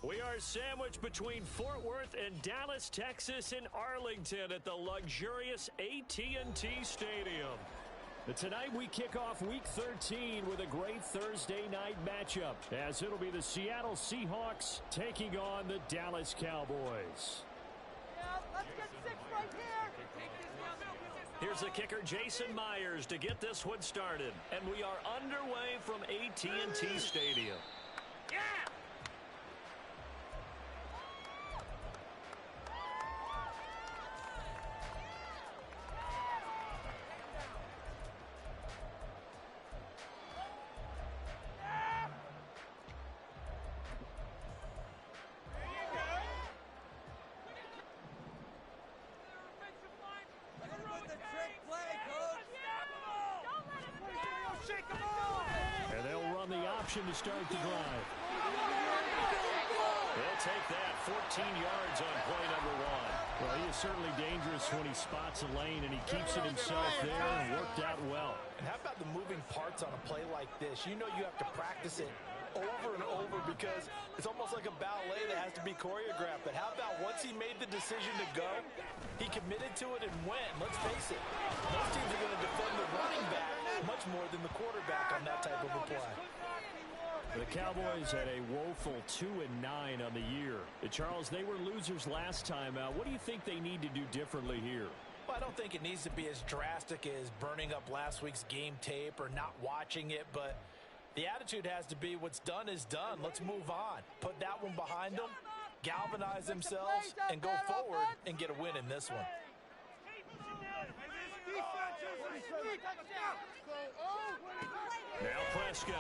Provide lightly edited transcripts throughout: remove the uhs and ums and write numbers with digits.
We are sandwiched between Fort Worth and Dallas, Texas, and Arlington at the luxurious AT&T Stadium. But tonight we kick off Week 13 with a great Thursday night matchup, as it'll be the Seattle Seahawks taking on the Dallas Cowboys. Yeah, let's get 6 right here. Here's the kicker, Jason Myers, to get this one started. And we are underway from AT&T Stadium. Yeah! To start the drive. He'll take that 14 yards on play number 1. Well, he is certainly dangerous when he spots a lane, and he keeps it himself there and worked out well. And how about the moving parts on a play like this? You know you have to practice it over and over because it's almost like a ballet that has to be choreographed. But how about once he made the decision to go, he committed to it and went. Let's face it, most teams are going to defend the running back much more than the quarterback on that type of a play. The Cowboys had a woeful 2-9 on the year. Charles, they were losers last time out. What do you think they need to do differently here? Well, I don't think it needs to be as drastic as burning up last week's game tape or not watching it, but the attitude has to be what's done is done. Let's move on. Put that one behind them, galvanize themselves, and go forward and get a win in this one. Now Prescott.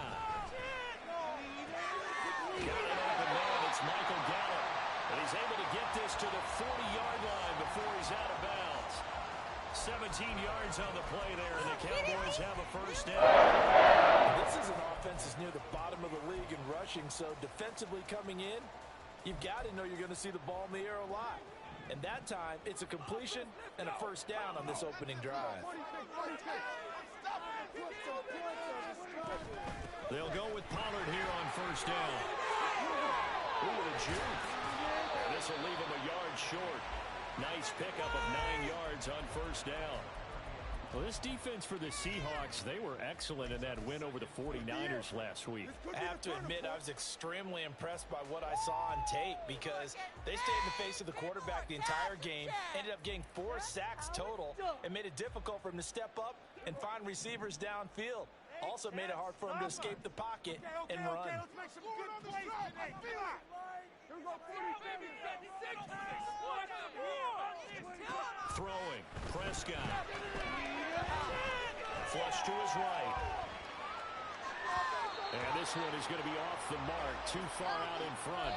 Got an open man. It's Michael Gallup. And he's able to get this to the 40-yard line before he's out of bounds. 17 yards on the play there, and the Cowboys have a first down. This is an offense that's near the bottom of the league in rushing, so defensively coming in, you've got to know you're going to see the ball in the air a lot. And that time, it's a completion and a first down on this opening drive. They'll go with Pollard here on first down. Ooh, the juke. And this will leave him a yard short. Nice pickup of 9 yards on first down. Well, this defense for the Seahawks, they were excellent in that win over the 49ers last week. I have to admit, I was extremely impressed by what I saw on tape because they stayed in the face of the quarterback the entire game, ended up getting 4 sacks total, and made it difficult for him to step up and find receivers downfield. Also made it hard for him to escape the pocket and run. Throwing, Prescott. Flush to his right. And this one is going to be off the mark, too far out in front.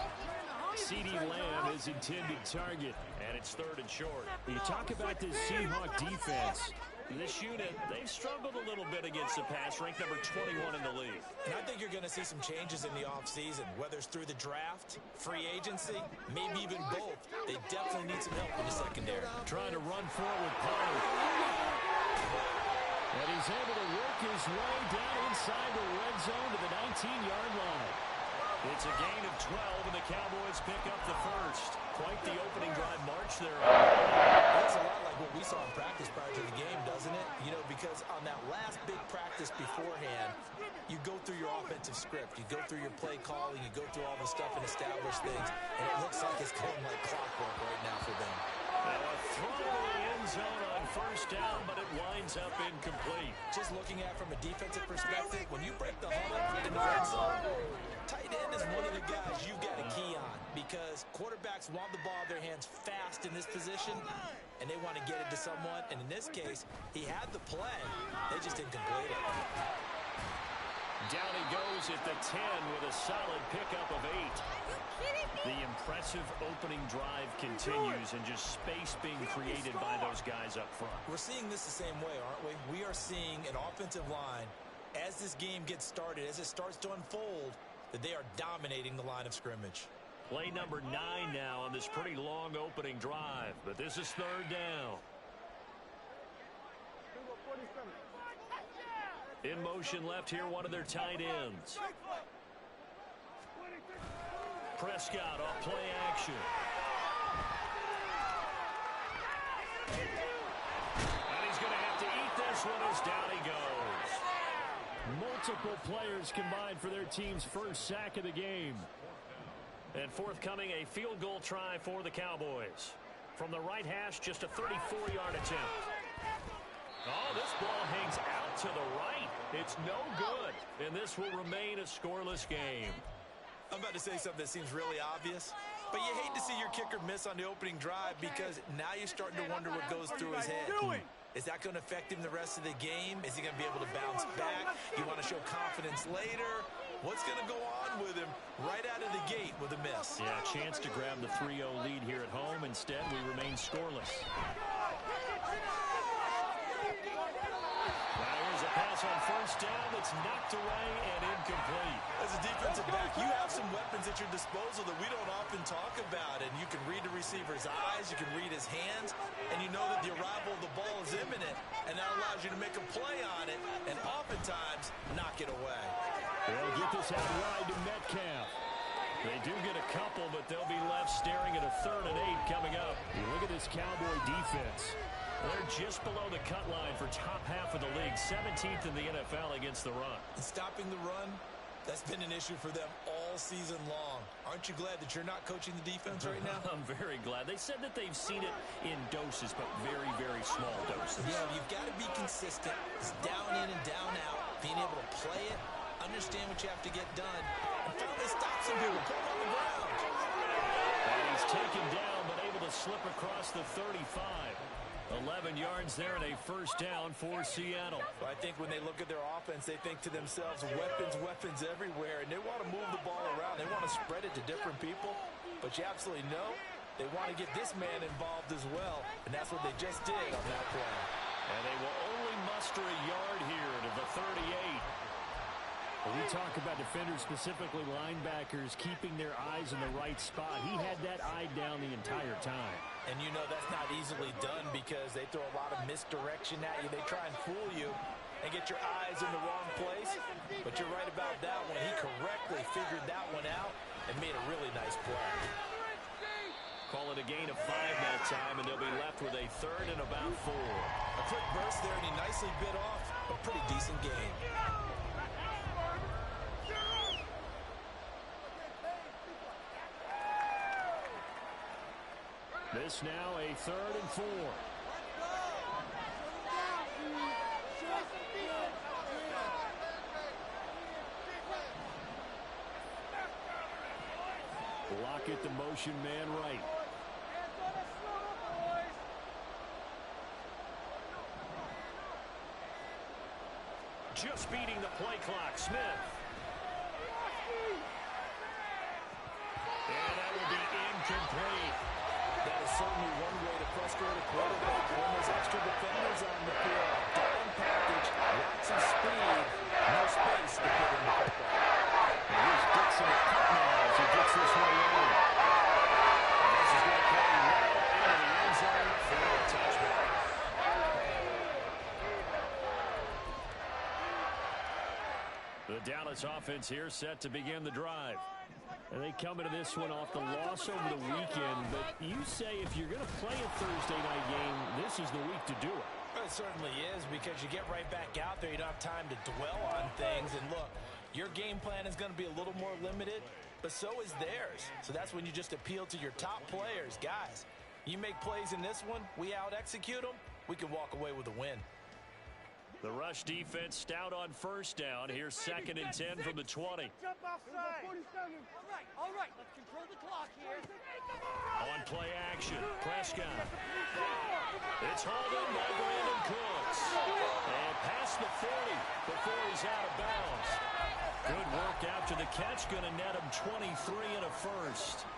CeeDee Lamb is intended target, and it's 3rd and short. You talk about this Seahawk defense. This unit, they've struggled a little bit against the pass, ranked number 21 in the league. And I think you're going to see some changes in the offseason, whether it's through the draft, free agency, maybe even both. They definitely need some help in the secondary. Trying to run forward with Pollard. And he's able to work his way down inside the red zone to the 19-yard line. It's a gain of 12, and the Cowboys pick up the first. Quite the opening drive march there. That's a lot like what we saw in practice prior to the game, doesn't it? You know, because on that last big practice beforehand, you go through your offensive script. You go through your play calling. You go through all the stuff and establish things. And it looks like it's going like clockwork right now for them. Now a throw to the end zone on first down, but it winds up incomplete. Just looking at it from a defensive perspective, when you break the huddle in the red zone, tight end is one of the guys you've got to key on because quarterbacks want the ball in their hands fast in this position, and they want to get it to someone. And in this case, he had the play. They just didn't complete it. Down he goes at the 10 with a solid pickup of 8. The impressive opening drive continues and just space being created by those guys up front. We're seeing this the same way, aren't we? We are seeing an offensive line, as this game gets started, as it starts to unfold, that they are dominating the line of scrimmage. Play number 9 now on this pretty long opening drive, but this is 3rd down. In motion left here, one of their tight ends. Prescott off play action. And he's going to have to eat this one as down he goes. Multiple players combined for their team's first sack of the game. And forthcoming, a field goal try for the Cowboys. From the right hash, just a 34-yard attempt. Oh, this ball hangs out to the right. It's no good. And this will remain a scoreless game. I'm about to say something that seems really obvious, but you hate to see your kicker miss on the opening drive because now you're starting to wonder what goes through his head. Is that going to affect him the rest of the game? Is he going to be able to bounce back? You want to show confidence later? What's going to go on with him right out of the gate with a miss? Yeah, chance to grab the 3-0 lead here at home. Instead, we remain scoreless. Now here's a pass on first down that's knocked away and incomplete. As a defensive back, you have some weapons at your disposal that we don't often talk about. And you can read the receiver's eyes, you can read his hands, and you know that the arrival of the ball is imminent. And that allows you to make a play on it and oftentimes knock it away. They'll get this out wide to Metcalf. They do get a couple, but they'll be left staring at a 3rd and 8 coming up. You look at this Cowboy defense. They're just below the cut line for top half of the league, 17th in the NFL against the run. And stopping the run, that's been an issue for them all season long. Aren't you glad that you're not coaching the defense right now? I'm very glad. They said that they've seen it in doses, but very, very small doses. Yeah, you've got to be consistent. It's down in and down out, being able to play it, understand what you have to get done, and finally stop some people, put them on the ground. And he's taken down, but able to slip across the 35. 11 yards there and a first down for Seattle. Well, I think when they look at their offense, they think to themselves, weapons everywhere, and they want to move the ball around. They want to spread it to different people, but you absolutely know they want to get this man involved as well, and that's what they just did on that play. And they will only muster a yard here to the 38. When we talk about defenders, specifically linebackers, keeping their eyes in the right spot, he had that eye down the entire time. And you know that's not easily done because they throw a lot of misdirection at you. They try and fool you and get your eyes in the wrong place. But you're right about that one. He correctly figured that one out and made a really nice play. Call it a gain of 5 that time, and they'll be left with a 3rd and about 4. A quick burst there, and he nicely bit off a pretty decent gain. This now a 3rd and 4. Lockett, the motion man right. Just beating the play clock, Smith. And that will be incomplete. That is certainly one way to frustrate a quarterback when there's extra defenders on the field. Dime package, lots of speed, no space to put in the football. And here's Dixon at cut now as he gets this one alone. And this is going to carry well into the end zone for a touchback. The Dallas offense here set to begin the drive. And they come into this one off the loss over the weekend. But you say if you're going to play a Thursday night game, this is the week to do it. It certainly is because you get right back out there. You don't have time to dwell on things. And look, your game plan is going to be a little more limited, but so is theirs. So that's when you just appeal to your top players. Guys, you make plays in this one, we out-execute them, we can walk away with a win. The rush defense stout on first down. Here's 2nd and 10 from the 20. Jump outside. All right, let's control the clock here. On play action, Prescott. It's hauled in by Brandon Cooks. And past the 40 before he's out of bounds. Good work after the catch. Going to net him 23 and a first.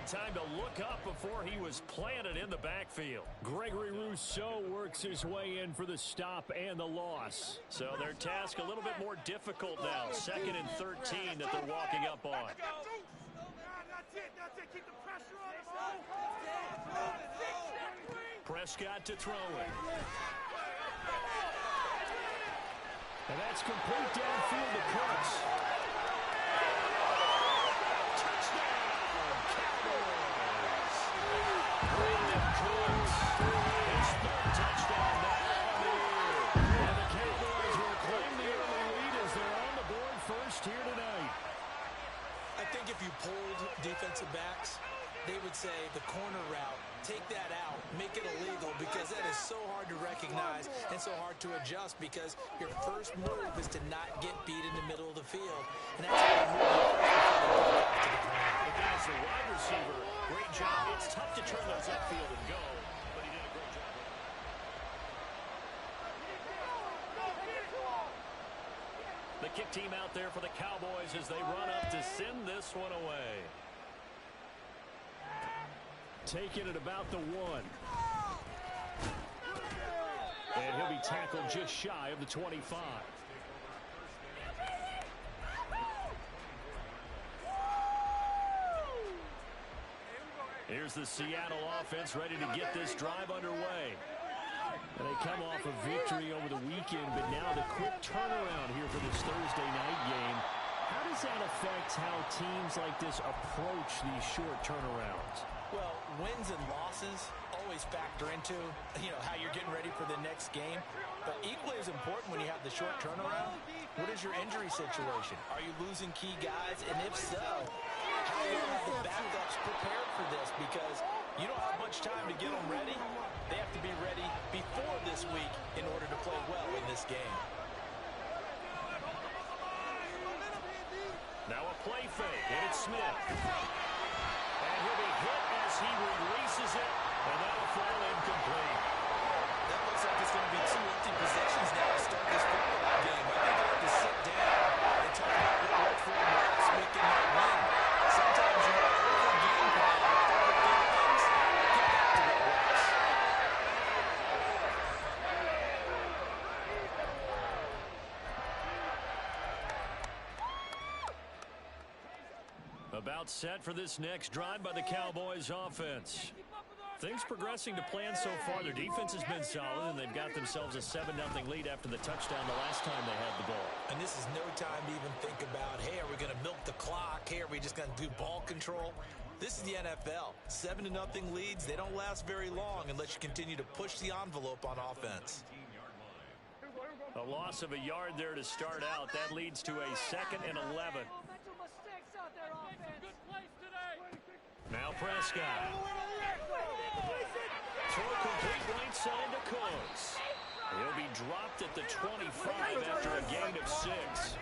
time to look up before he was planted in the backfield. Gregory Rousseau works his way in for the stop and the loss. So their task a little bit more difficult now. 2nd and 13 that they're walking up on. That's it. Keep the pressure on him. Prescott to throw it. And that's complete downfield to Cooks. Touchdown, Cowboys. Brandon Cooks, his 3rd touchdown now on the year. And the Cowboys will claim the early lead as they're on the board first here tonight. I think if you polled defensive backs, they would say the corner route, take that out, make it illegal, because that is so hard to recognize and so hard to adjust, because your first move is to not get beat in the middle of the field. And that's how you move the first before they go back to the corner. But then as a wide receiver, great job. It's tough to turn those upfield and go, but he did a great job. The kick team out there for the Cowboys as they run up to send this one away. Taking it about the 1. And he'll be tackled just shy of the 25. Here's the Seattle offense ready to get this drive underway. And they come off a victory over the weekend, but now the quick turnaround here for this Thursday night game. How does that affect how teams like this approach these short turnarounds? Well, wins and losses always factor into, how you're getting ready for the next game. But equally as important when you have the short turnaround, what is your injury situation? Are you losing key guys? And if so, how well have the backups prepared for this? Because you don't have much time to get them ready. They have to be ready before this week in order to play well in this game. Now a play fake, and it's Smith. And he'll be hit as he releases it, and that'll fall incomplete. That looks like it's going to be 2 empty possessions now to start this football game. I think they have to sit down and talk about what worked for them last week in that win. Sometimes you have over game plan, overthink things, get back to what works. About set for this next drive by the Cowboys offense. Things progressing to plan so far. Their defense has been solid, and they've got themselves a 7-0 lead after the touchdown the last time they had the ball. And this is no time to even think about, hey, are we going to milk the clock? Hey, are we just going to do ball control? This is the NFL. 7-0 leads, they don't last very long unless you continue to push the envelope on offense. A loss of a yard there to start out. That leads to a 2nd and 11. Now Prescott. Throw complete right side to Cooks. He'll be dropped at the 25 after a gain of 6.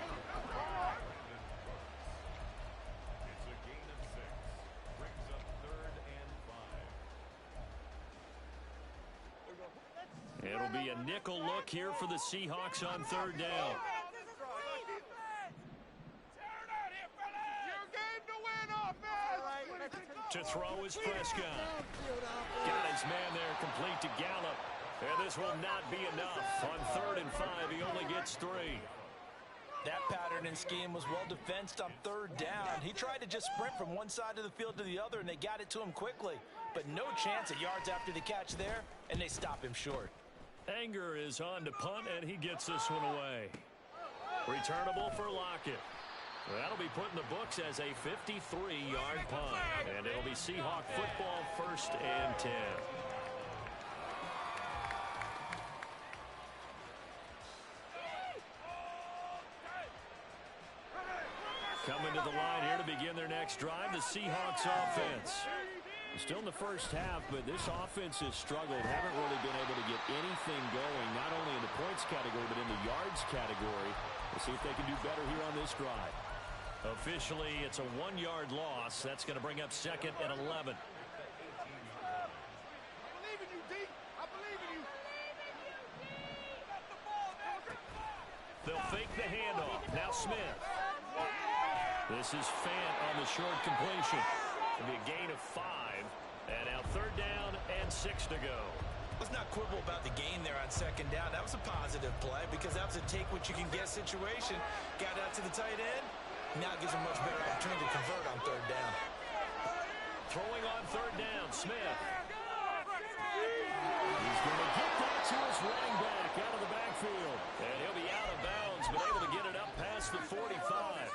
It'll be a nickel look here for the Seahawks on 3rd down. To throw is Prescott. Got his man there, complete to Gallup. And this will not be enough. On 3rd and 5, he only gets 3. That pattern and scheme was well defensed on 3rd down. He tried to just sprint from one side of the field to the other, and they got it to him quickly. But no chance at yards after the catch there, and they stop him short. Anger is on to punt, and he gets this one away. Returnable for Lockett. That'll be put in the books as a 53-yard punt. And it'll be Seahawk football 1st and 10. Coming to the line here to begin their next drive, the Seahawks offense. Still in the first half, but this offense has struggled. Haven't really been able to get anything going, not only in the points category, but in the yards category. We'll see if they can do better here on this drive. Officially, it's a 1-yard loss. That's going to bring up 2nd and 11. I believe in you, D. I believe in you. They'll fake the handoff. Now Smith. This is Fant on the short completion. It'll be a gain of 5. And now 3rd down and 6 to go. Let's not quibble about the gain there on 2nd down. That was a positive play because that was a take-what-you-can-get situation. Got out to the tight end. Now it gives him a much better opportunity to convert on 3rd down. Throwing on 3rd down, Smith. He's going to get that to his running back out of the backfield. And he'll be out of bounds, but able to get it up past the 45.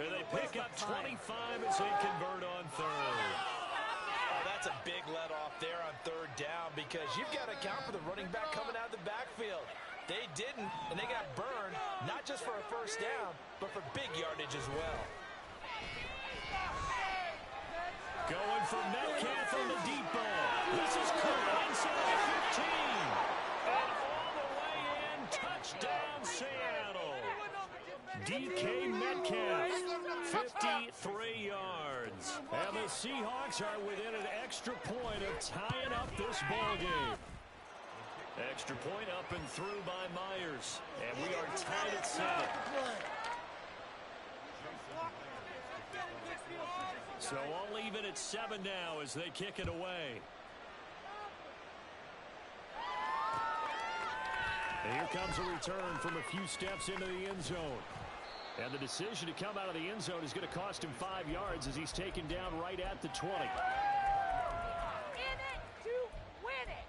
And they pick up 25 as they convert on 3rd. Oh, that's a big let off there on 3rd down because you've got to account for the running back coming out of the backfield. They didn't, and they got burned, not just for a 1st down, but for big yardage as well. Going for Metcalf on the deep ball. This is caught inside the 15. And all the way in, touchdown Seattle. DK Metcalf, 53 yards. And the Seahawks are within an extra point of tying up this ball game. Extra point up and through by Myers. And we are tied at 7. So all even at 7 now as they kick it away. And here comes a return from a few steps into the end zone. And the decision to come out of the end zone is going to cost him 5 yards as he's taken down right at the 20. In it to win it.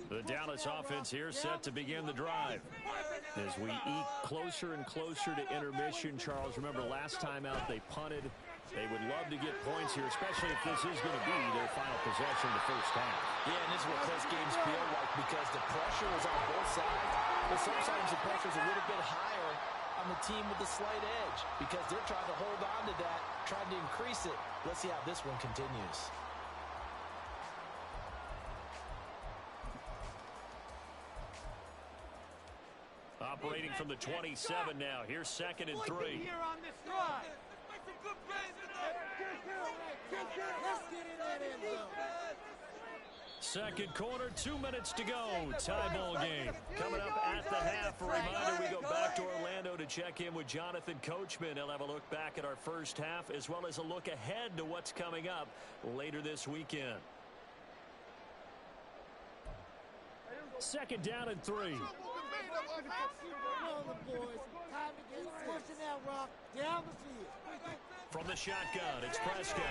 The Dallas offense here set to begin the drive. As we eke closer and closer to intermission, Charles, remember last time out they punted. They would love to get points here, especially if this is going to be their final possession of the 1st half. Yeah, and this is what close games feel like because the pressure is on both sides, but sometimes the pressure is a little bit higher on the team with the slight edge because they're trying to hold on to that, trying to increase it. Let's see how this one continues. Operating from the 27 now. Here's 2nd and 3. Here on this drive. Let's get in that end zone. 2nd quarter, 2 minutes to go. Tie ball game. Coming up at the half. A reminder, we go back to Orlando to check in with Jonathan Coachman. He'll have a look back at our 1st half as well as a look ahead to what's coming up later this weekend. 2nd down and 3. From the shotgun, it's Prescott.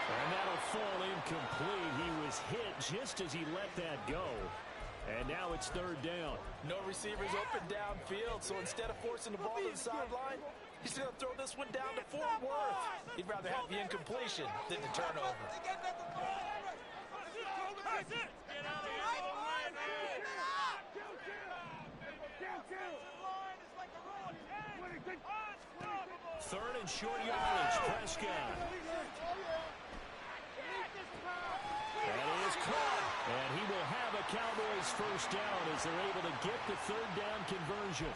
And that'll fall incomplete. He was hit just as he let that go. And now it's 3rd down. No receivers open downfield, so instead of forcing the ball to the sideline, he's going to throw this one down to Fort Worth. He'd rather have the incompletion than the turnover. Third and short yardage, Prescott. And it is caught. And he will have a Cowboys 1st down as they're able to get the 3rd down conversion.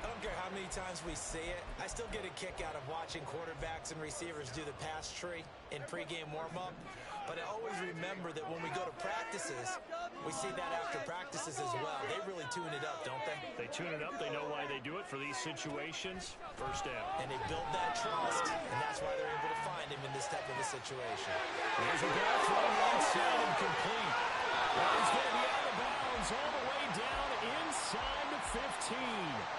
I don't care how many times we see it. I still get a kick out of watching quarterbacks and receivers do the pass tree in pregame warm-up. But I always remember that when we go to practices, we see that after practices as well. They really tune it up, don't they? They tune it up. They know why they do it for these situations. 1st down. And they build that trust, and that's why they're able to find him in this type of a situation. There's a ball thrown right side and complete. Well, he's going to be out of bounds all the way down inside the 15.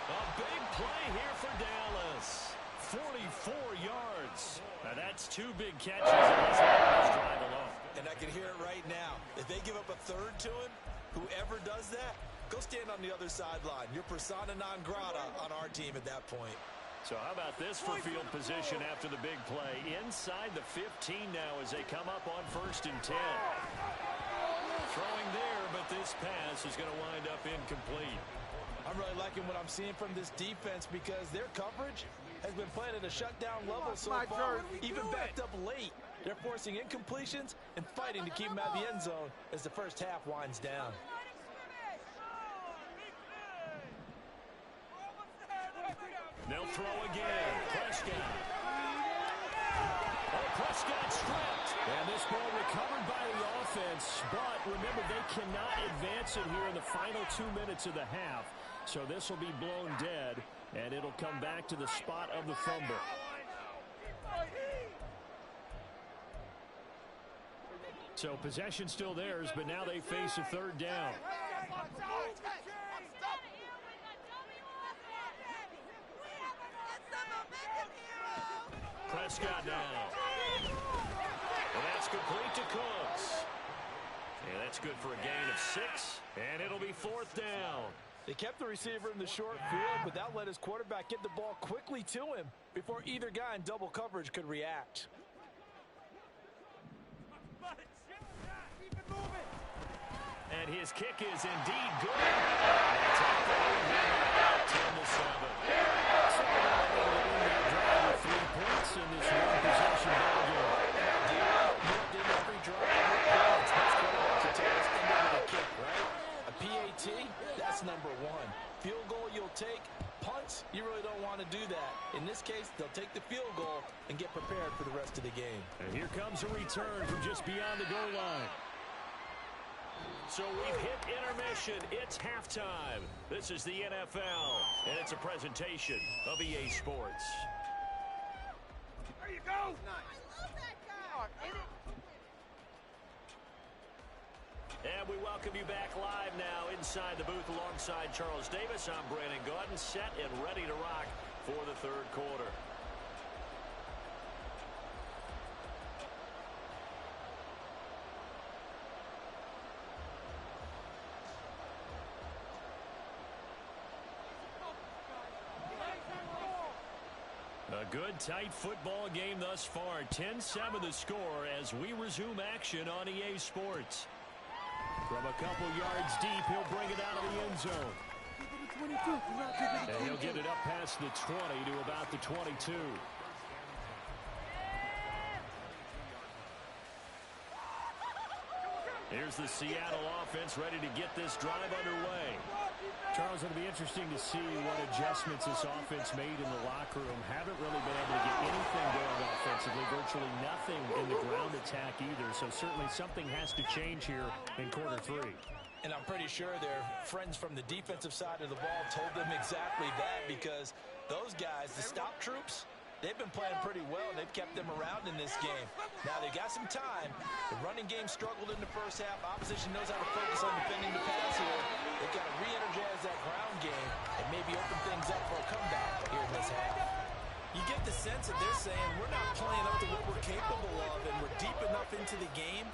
A big play here for Dallas. 44 yards. Now that's 2 big catches in this drive alone. And I can hear it right now. If they give up a 3rd to him, whoever does that, go stand on the other sideline. You're persona non grata on our team at that point. So how about this for field position after the big play? Inside the 15 now as they come up on 1st and 10. Throwing there, but this pass is going to wind up incomplete. I'm really liking what I'm seeing from this defense because their coverage has been playing at a shutdown level so far, even backed up late. They're forcing incompletions and fighting to keep them out of the end zone as the 1st half winds down. They'll throw again. Prescott. Oh, Prescott stripped. And this ball recovered by the offense. But remember, they cannot advance it here in the final 2 minutes of the half. So this will be blown dead. And it'll come back to the spot of the fumble. So possession still theirs, but now they face a third down. Prescott now. And that's complete to Cooks. And that's good for a gain of 6. And it'll be 4th down. They kept the receiver in the short field, but that let his quarterback get the ball quickly to him before either guy in double coverage could react. And his kick is indeed good. They take the lead 10-7. With 3 points in this one-possession ball game. Did every drive with points. Most quarterbacks will take us into the kick, right? A PAT, that's number 1. Field goal you'll take. Punts, you really don't want to do that. In this case, they'll take the field goal and get prepared for the rest of the game. And here comes a return from just beyond the goal line. So we've hit intermission. It's halftime. This is the NFL, and it's a presentation of EA Sports. There you go. Nice. I love that guy. And we welcome you back live now inside the booth alongside Charles Davis. I'm Brandon Gaudin, set and ready to rock for the third quarter. A good, tight football game thus far. 10-7 the score as we resume action on EA Sports. From a couple yards deep, he'll bring it out of the end zone. And he'll get it up past the 20 to about the 22. Here's the Seattle offense ready to get this drive underway. Charles, it'll be interesting to see what adjustments this offense made in the locker room. Haven't really been able to get anything going offensively, virtually nothing in the ground attack either. So certainly something has to change here in quarter 3. And I'm pretty sure their friends from the defensive side of the ball told them exactly that, because those guys, the stop troops, they've been playing pretty well, and they've kept them around in this game. Now, they got some time. The running game struggled in the first half. Opposition knows how to focus on defending the pass here. They've got to re-energize that ground game and maybe open things up for a comeback here in this half. You get the sense that they're saying we're not playing up to what we're capable of, and we're deep enough into the game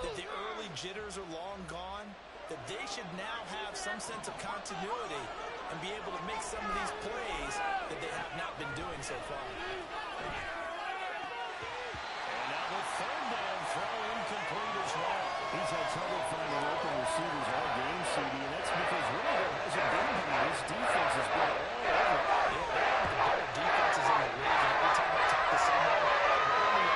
that the early jitters are long gone, that they should now have some sense of continuity and be able to make some of these plays that they have not been doing so far. And now the third down throw incomplete as well. He's had trouble finding open receivers all game, CD, and that's because really there hasn't been any. This defense has been all over. Yeah, they're one of the better defenses in the league, and every time I talk to someone they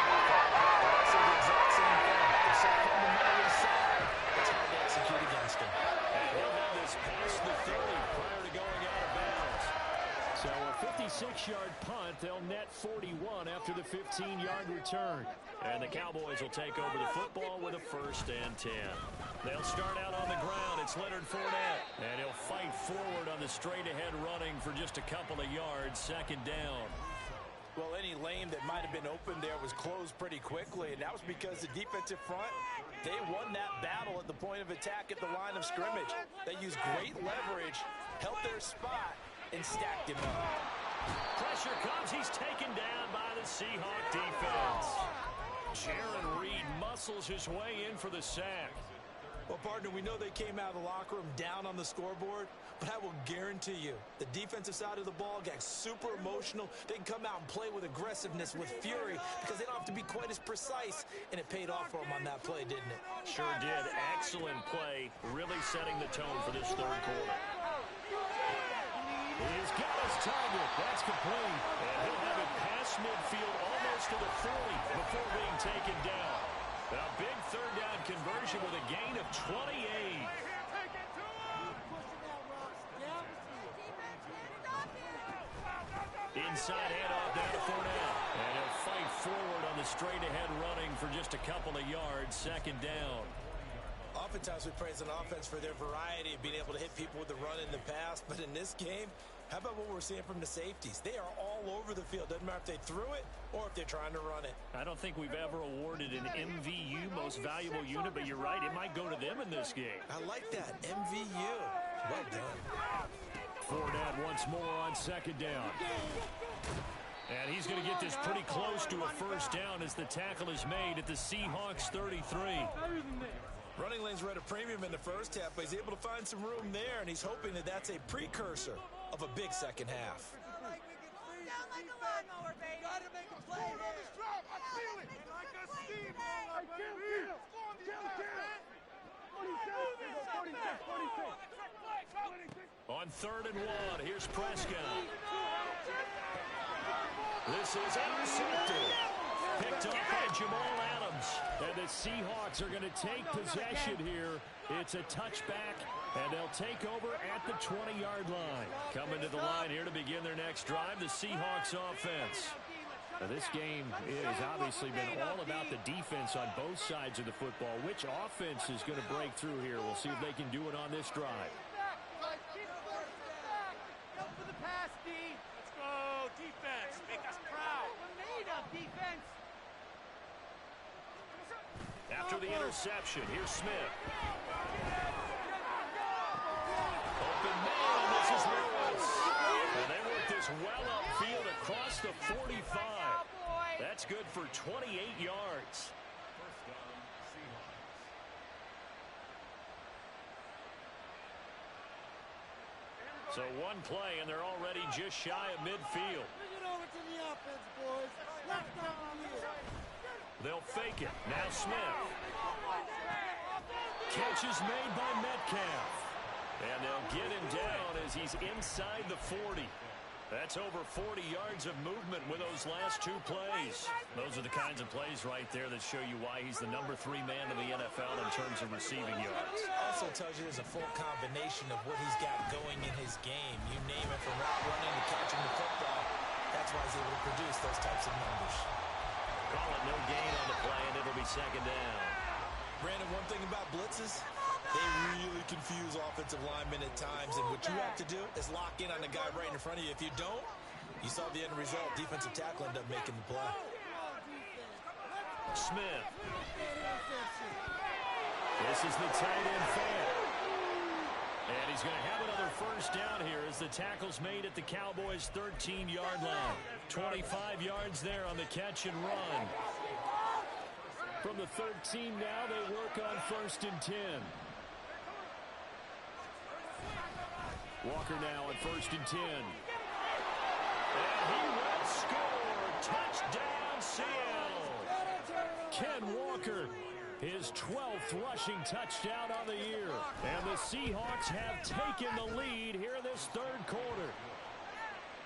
all say the exact same thing. They're so fundamentally sound, it's hard to execute against them. And he'll have this past the 30 prior to going out of bounds. So a 56-yard punt. They'll net 41 after the 15-yard return. And the Cowboys will take over the football with a 1st and 10. They'll start out on the ground. It's Leonard Fournette. And he'll fight forward on the straight-ahead running for just a couple of yards. 2nd down. Well, any lane that might have been open there was closed pretty quickly, and that was because the defensive front, they won that battle at the point of attack at the line of scrimmage. They used great leverage, held their spot, and stacked him up. Pressure comes. He's taken down by the Seahawk defense. Jaron Reed muscles his way in for the sack. Well, partner, we know they came out of the locker room down on the scoreboard, but I will guarantee you the defensive side of the ball got super emotional. They can come out and play with aggressiveness, with fury, because they don't have to be quite as precise, and it paid off for them on that play, didn't it? Sure did. Excellent play, really setting the tone for this third quarter. He's got his target. That's complete. And he'll have it past midfield almost to the 40 before being taken down. A big third down conversion with a gain of 28. Inside handoff down to Fournette. And he'll fight forward on the straight-ahead running for just a couple of yards. 2nd down. Oftentimes we praise an offense for their variety of being able to hit people with the run in the pass, but in this game, How about what we're seeing from the safeties? They are all over the field. Doesn't matter if they threw it or if they're trying to run it. I don't think we've ever awarded an MVU, most valuable unit, but you're right, it might go to them in this game. I like that, MVU. Well done. Fournette once more on second down. And he's going to get this pretty close to a first down as the tackle is made at the Seahawks 33. Running lanes were at a premium in the first half, but he's able to find some room there, and he's hoping that that's a precursor of a big second half. On 3rd and 1, here's Prescott. This is intercepted. Picked up by Jamal Adams. And the Seahawks are going to take possession here. It's a touchback, and they'll take over at the 20-yard line. Coming to the line here to begin their next drive, the Seahawks offense. Now, this game has obviously been all about the defense on both sides of the football. Which offense is going to break through here? We'll see if they can do it on this drive. After the interception, here's Smith. Open man, this is Lewis. And they work this well upfield across the 45. That's good for 28 yards. So one play, and they're already just shy of midfield. Bring it over to the offense, boys. Let's go. They'll fake it. Now Smith. Catch is made by Metcalf. And they'll get him down as he's inside the 40. That's over 40 yards of movement with those last two plays. Those are the kinds of plays right there that show you why he's the number 3 man in the NFL in terms of receiving yards. Also tells you there's a full combination of what he's got going in his game. You name it, from route running to catching the football. That's why he's able to produce those types of numbers. Call it no gain on the play, and it'll be second down. Brandon, one thing about blitzes, they really confuse offensive linemen at times, and what you have to do is lock in on the guy right in front of you. If you don't, you saw the end result. Defensive tackle ended up making the play. Smith. This is the tight end fan. And he's going to have another first down here as the tackle's made at the Cowboys' 13-yard line. 25 yards there on the catch and run. From the 13 now, they work on 1st and 10. Walker now at 1st and 10. And he will score. Touchdown, Seattle. Ken Walker, his 12th rushing touchdown on the year. And the Seahawks have taken the lead here in this 3rd quarter.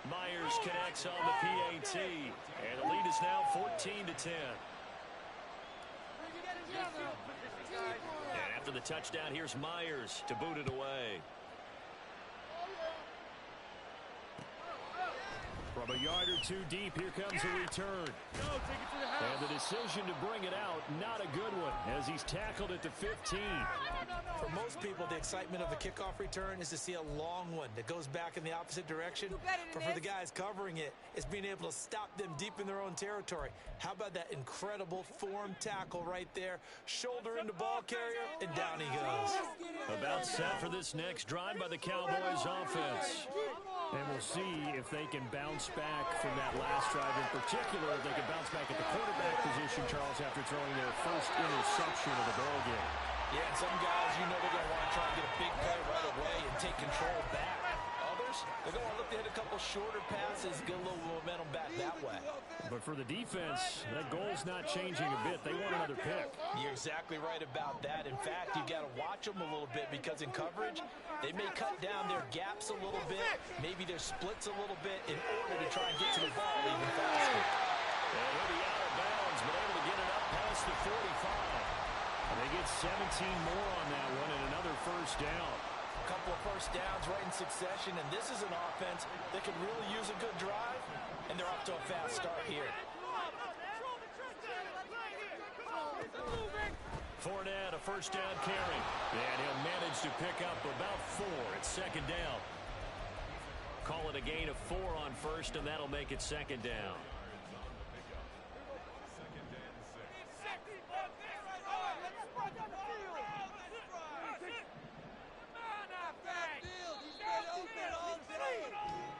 Myers connects on the PAT. And the lead is now 14-10. And after the touchdown, here's Myers to boot it away. From a yard or two deep, here comes a return. And the decision to bring it out, not a good one, as he's tackled at the 15. For most people, the excitement of a kickoff return is to see a long one that goes back in the opposite direction. But for the guys covering it, it's being able to stop them deep in their own territory. How about that incredible form tackle right there? Shoulder into ball carrier, and down he goes. About set for this next drive by the Cowboys offense. And we'll see if they can bounce back from that last drive. In particular, if they can bounce back at the quarterback position, Charles, after throwing their first interception of the ballgame. Yeah, and some guys, you know they're going to want to try and get a big play right away and take control back. Others, they're going to look to hit a couple shorter passes, get a little momentum back that way. But for the defense, that goal's not changing a bit. They want another pick. You're exactly right about that. In fact, you've got to watch them a little bit, because in coverage, they may cut down their gaps a little bit, maybe their splits a little bit, in order to try and get to the ball even faster. And he'll be out of bounds, but able to get it up past the 45. And they get 17 more on that one and another first down. A couple of first downs right in succession, and this is an offense that could really use a good drive, and they're off to a fast start here. Fournette, a first down carry. And he'll manage to pick up about 4 at second down. Call it a a gain of 4 on first, and that'll make it second down.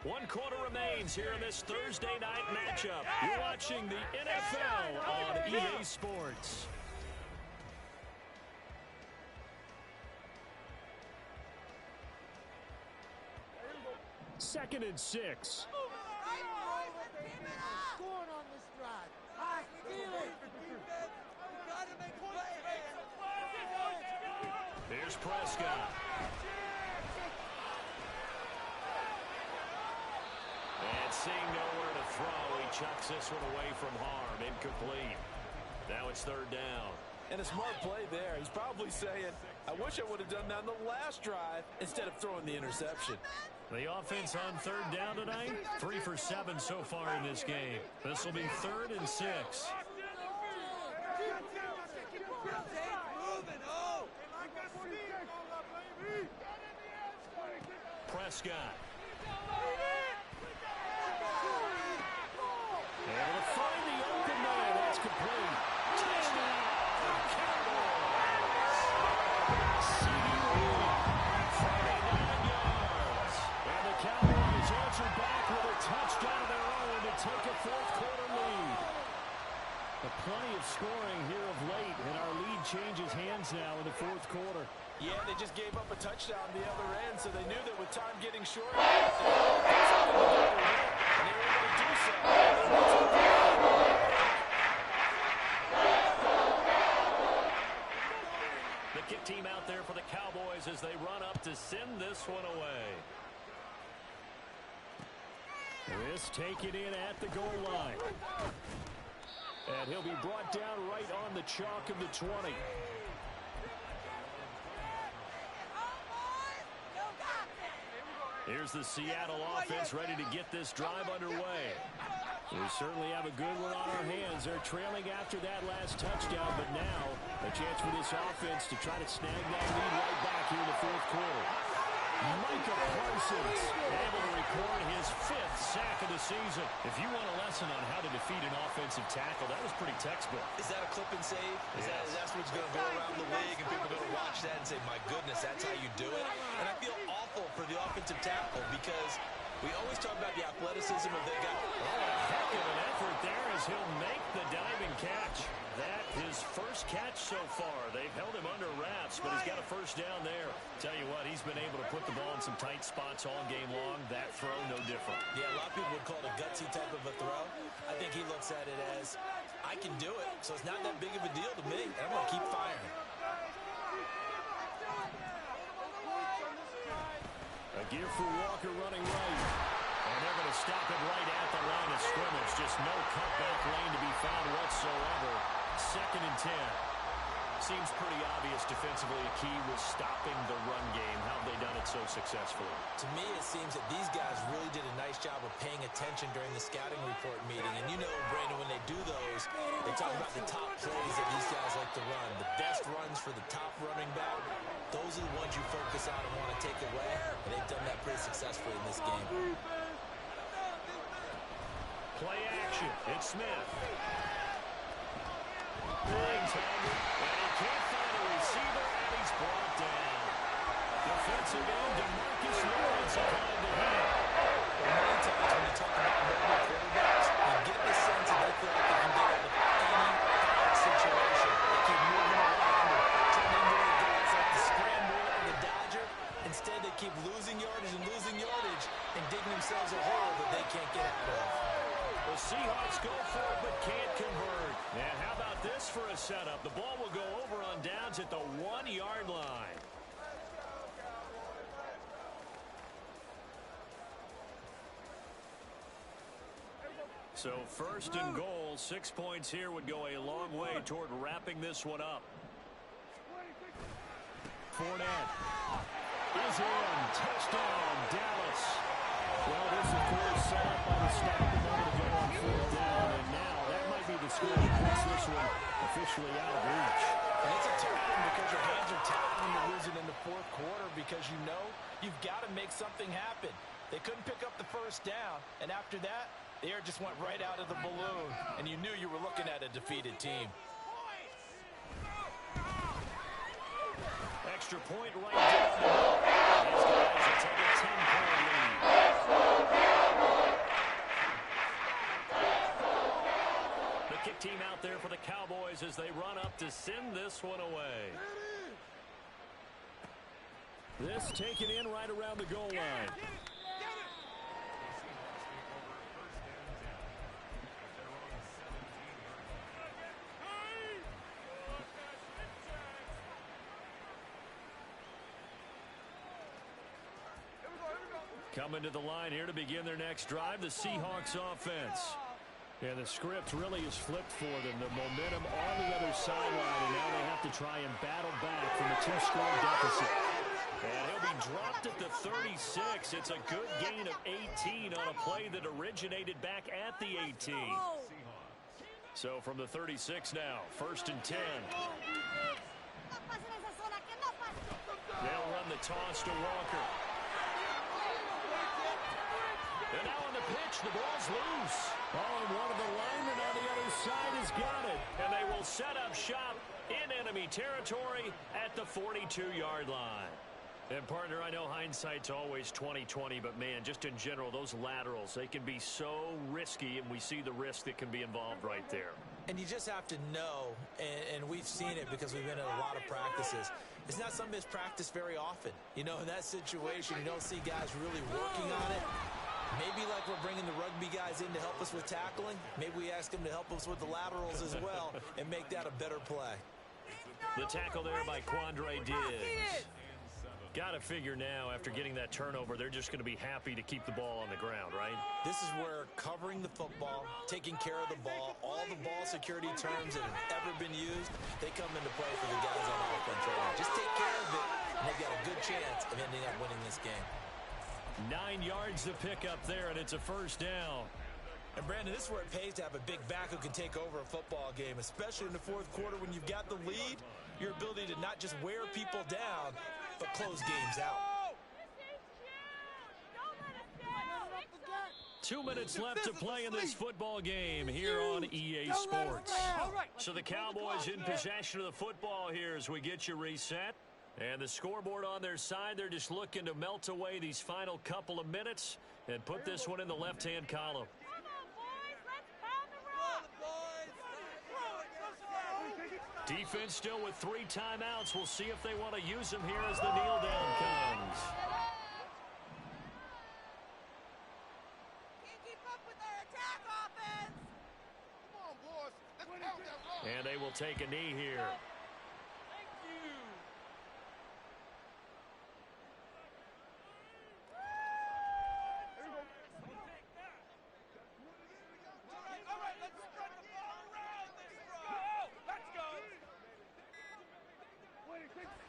One quarter remains here in this Thursday night matchup. You're watching the NFL on EA Sports. Second and 6. Here's Prescott. And seeing nowhere to throw, he chucks this one away from harm. Incomplete. Now it's third down. And a smart play there. He's probably saying, I wish I would have done that on the last drive instead of throwing the interception. The offense on third down tonight, 3 for 7 so far in this game. This will be 3rd and 6. Prescott. Able to find the open man. That's complete. Touchdown, Cowboys. CD Lamb, 49 yards. And the Cowboys answer back with a touchdown of their own to take a fourth-quarter lead. Plenty of scoring here of late, and our lead changes hands now in the fourth quarter. Yeah, they just gave up a touchdown the other end, so they knew that with time getting short, and they were able to do so. The kick team out there for the Cowboys as they run up to send this one away. This taken in at the goal line. And he'll be brought down right on the chalk of the 20. Here's the Seattle offense ready to get this drive underway. We certainly have a good one on our hands. They're trailing after that last touchdown, but now a chance for this offense to try to snag that lead right back here in the fourth quarter. Micah Parsons able to record his 5th sack of the season. If you want a lesson on how to defeat an offensive tackle, that was pretty textbook. Is that a clip and save? That's what's going to go around the league, and people are going to watch that and say, my goodness, that's how you do it? And I feel awful for the offensive tackle because we always talk about the athleticism of their guy. Oh, a heck of an effort there as he'll make the diving catch. That his first catch so far. They've held him under wraps, but he's got a first down there. Tell you what, he's been able to put the ball in some tight spots all game long. That throw, no different. Yeah, a lot of people would call it a gutsy type of a throw. I think he looks at it as, I can do it, so it's not that big of a deal to me, and I'm going to keep firing. A gear for Walker running right. And they're going to stop it right at the line of scrimmage. Just no cutback lane to be found whatsoever. 2nd and 10. Seems pretty obvious defensively. A key was stopping the run game. How have they done it so successfully? To me, it seems that these guys really did a nice job of paying attention during the scouting report meeting. And you know, Brandon, when they do those, they talk about the top plays that these guys like to run. The best runs for the top running back. Those are the ones you focus on and want to take away. And they've done that pretty successfully in this game. Play action. It's Smith. Playing target. And he can't find a receiver, and he's brought down. Defensive end, DeMarcus Lawrence behind the head. Many times when you talk about mobile quarterbacks, you get the sense that they feel like they can get out of any bad situation. They keep moving around and turning into guys like the Scrambler or the Dodger. Instead, they keep losing yardage and digging themselves a hole that they can't get out of. The Seahawks go for it but can't convert. And how about this for a setup? The ball will go over on downs at the 1-yard line. So 1st and goal, 6 points here would go a long way toward wrapping this one up. Fournette is in. Touchdown, Dallas. Well, this, of course, set up by the stop a moment ago on 4th down, and now that might be the score that puts this one officially out of reach. And it's a tough one because your hands are tied when you're losing in the fourth quarter because you know you've got to make something happen. They couldn't pick up the first down, and after that, the air just went right out of the balloon, and you knew you were looking at a defeated team. Extra point right down the middle. These guys will take a 10-point lead. The kick team out there for the Cowboys as they run up to send this one away. This taken in right around the goal line. Coming to the line here to begin their next drive, the Seahawks offense. And the script really is flipped for them. The momentum on the other sideline, and now they have to try and battle back from a 2-score deficit. And he'll be dropped at the 36. It's a good gain of 18 on a play that originated back at the 18. So from the 36 now, 1st and 10. They'll run the toss to Walker. And now on the pitch, the ball's loose. Oh, and one of the linemen on the other side has got it. And they will set up shop in enemy territory at the 42-yard line. And, partner, I know hindsight's always 20/20, but, man, just in general, those laterals, they can be so risky, and we see the risk that can be involved right there. And you just have to know, and we've seen it because we've been at a lot of practices, it's not something that's practiced very often. You know, in that situation, you don't see guys really working on it. Maybe like we're bringing the rugby guys in to help us with tackling, maybe we ask them to help us with the laterals as well and make that a better play. The tackle there by Quandre Diggs. Got to figure now, after getting that turnover, they're just going to be happy to keep the ball on the ground, right? This is where covering the football, taking care of the ball, all the ball security terms that have ever been used, they come into play for the guys on offense right now. Just take care of it, and they've got a good chance of ending up winning this game. 9 yards to pick up there, and it's a 1st down. And, Brandon, this is where it pays to have a big back who can take over a football game, especially in the 4th quarter when you've got the lead, your ability to not just wear people down, but close games out. 2 minutes left to play in this football game here on EA Sports. So the Cowboys in possession of the football here as we get you reset. And the scoreboard on their side, they're just looking to melt away these final couple of minutes and put this one in the left-hand column. Defense still with 3 timeouts. We'll see if they want to use them here as the kneel down comes. Can't keep up with their attack offense. Come on, boys. Let's pound that road. And they will take a knee here.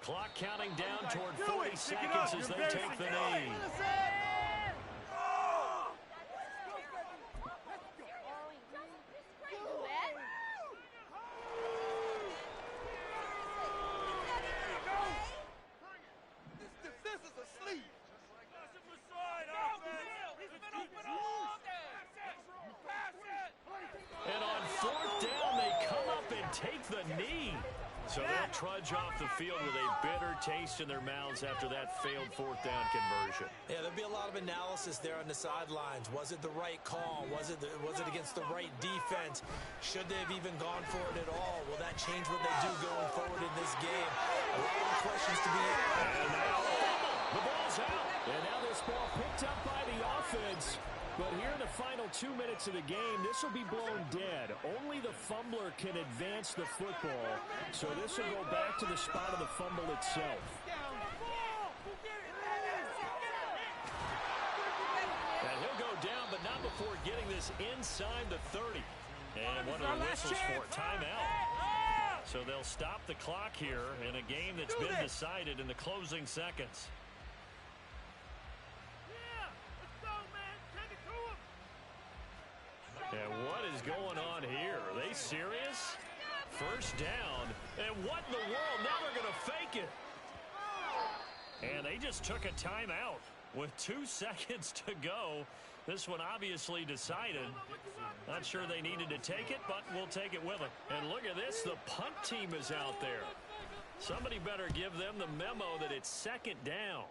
Clock counting down toward 40 seconds as they take the knee. This is asleep. And on 4th down, they come up and take the knee. So they'll trudge off the field with a bitter taste in their mouths after that failed 4th down conversion. Yeah, there'll be a lot of analysis there on the sidelines. Was it the right call? Was it against the right defense? Should they have even gone for it at all? Will that change what they do going forward in this game? A lot of questions to be answered. And now the ball's out. And now this ball picked up by the offense. But here in the final 2 minutes of the game, this will be blown dead. Only the fumbler can advance the football. So this will go back to the spot of the fumble itself. And he'll go down, but not before getting this inside the 30. And one of the whistles for a timeout. So they'll stop the clock here in a game that's been decided in the closing seconds. And what is going on here? Are they serious? 1st down. And what in the world? Now they're going to fake it. And they just took a timeout. with 2 seconds to go. This one obviously decided. Not sure they needed to take it, but we'll take it with them. And look at this. The punt team is out there. Somebody better give them the memo that it's 2nd down.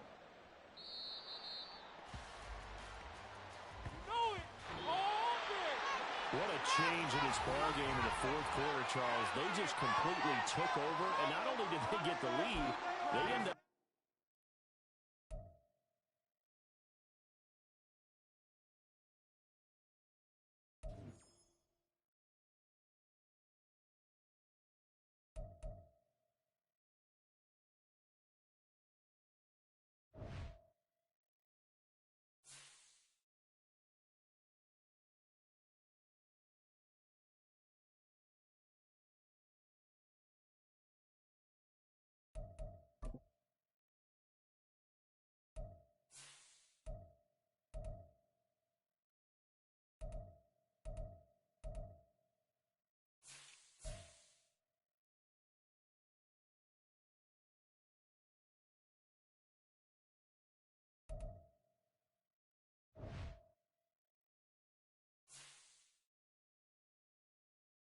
What a change in this ball game in the 4th quarter, Charles. They just completely took over, and not only did they get the lead, they end up